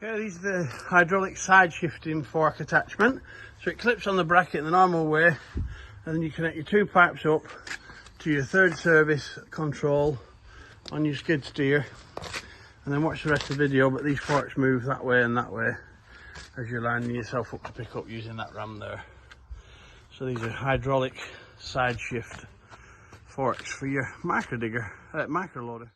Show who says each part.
Speaker 1: Okay, these are the hydraulic side shifting fork attachment. So it clips on the bracket in the normal way, and then you connect your two pipes up to your third service control on your skid steer, and then watch the rest of the video. But these forks move that way and that way as you're lining yourself up to pick up using that ram there. So these are hydraulic side shift forks for your micro digger, micro loader.